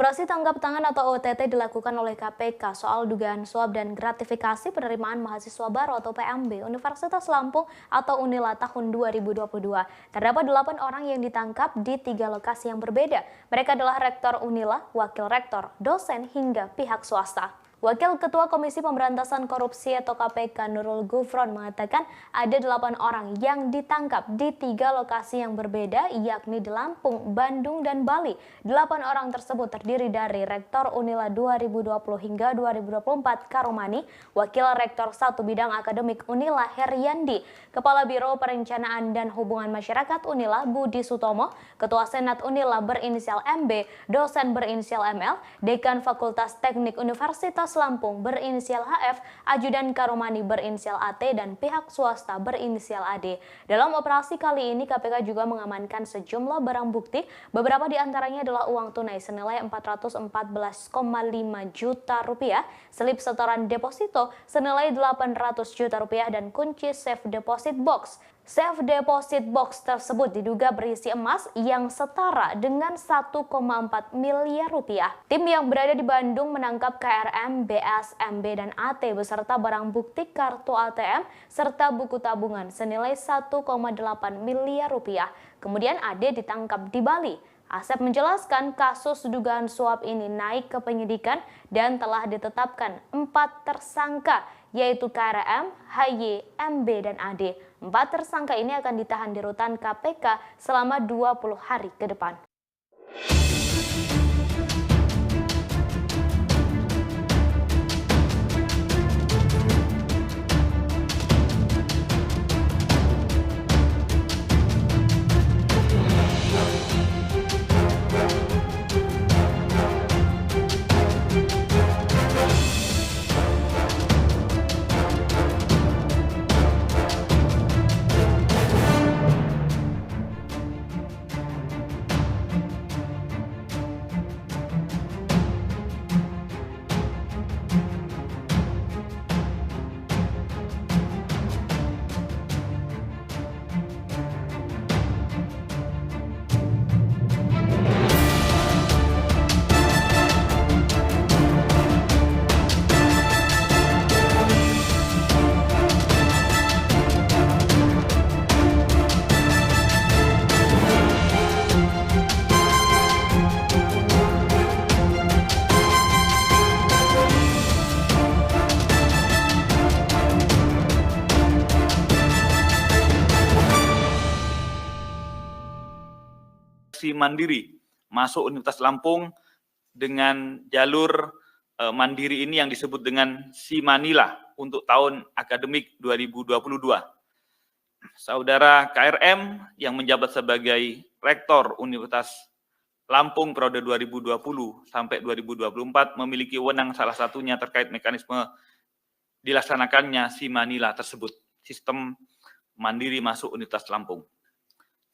Operasi tangkap tangan atau OTT dilakukan oleh KPK soal dugaan suap dan gratifikasi penerimaan mahasiswa baru atau PMB Universitas Lampung atau Unila tahun 2022. Terdapat 8 orang yang ditangkap di 3 lokasi yang berbeda. Mereka adalah Rektor Unila, Wakil Rektor, dosen, hingga pihak swasta. Wakil Ketua Komisi Pemberantasan Korupsi atau KPK Nurul Gufron mengatakan ada 8 orang yang ditangkap di 3 lokasi yang berbeda, yakni di Lampung, Bandung, dan Bali. 8 orang tersebut terdiri dari Rektor Unila 2020 hingga 2024 Karomani, Wakil Rektor 1 Bidang Akademik Unila Heriandi, Kepala Biro Perencanaan dan Hubungan Masyarakat Unila Budi Sutomo, Ketua Senat Unila berinisial MB, dosen berinisial ML, Dekan Fakultas Teknik Universitas Lampung berinisial HF, Ajudan Karomani berinisial AT, dan pihak swasta berinisial AD. Dalam operasi kali ini KPK juga mengamankan sejumlah barang bukti, beberapa di antaranya adalah uang tunai senilai 414,5 juta rupiah, slip setoran deposito senilai 800 juta rupiah, dan kunci safe deposit box. Safe deposit box tersebut diduga berisi emas yang setara dengan 1,4 miliar rupiah. Tim yang berada di Bandung menangkap KRM, BS, MB, dan AT beserta barang bukti kartu ATM serta buku tabungan senilai 1,8 miliar rupiah. Kemudian AD ditangkap di Bali. Asep menjelaskan kasus dugaan suap ini naik ke penyidikan dan telah ditetapkan 4 tersangka, yaitu KRM, HY, MB, dan AD. 4 tersangka ini akan ditahan di rutan KPK selama 20 hari ke depan. Mandiri masuk Universitas Lampung dengan jalur mandiri ini yang disebut dengan Simanila untuk tahun akademik 2022. Saudara KRM yang menjabat sebagai Rektor Universitas Lampung periode 2020 sampai 2024 memiliki wewenang salah satunya terkait mekanisme dilaksanakannya Simanila tersebut, sistem mandiri masuk Universitas Lampung.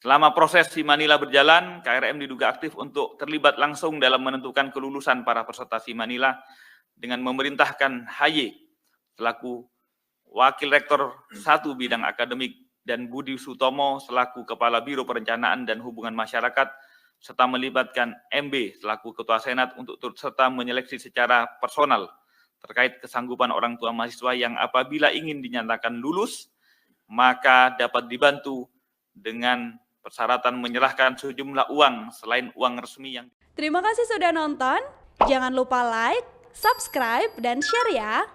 Selama proses Simanila berjalan, KRM diduga aktif untuk terlibat langsung dalam menentukan kelulusan para peserta Simanila dengan memerintahkan HY selaku Wakil Rektor 1 Bidang Akademik dan Budi Sutomo selaku Kepala Biro Perencanaan dan Hubungan Masyarakat serta melibatkan MB selaku Ketua Senat untuk turut serta menyeleksi secara personal terkait kesanggupan orang tua mahasiswa yang apabila ingin dinyatakan lulus maka dapat dibantu dengan persyaratan menyerahkan sejumlah uang selain uang resmi yang... Terima kasih sudah nonton. Jangan lupa like, subscribe, dan share ya.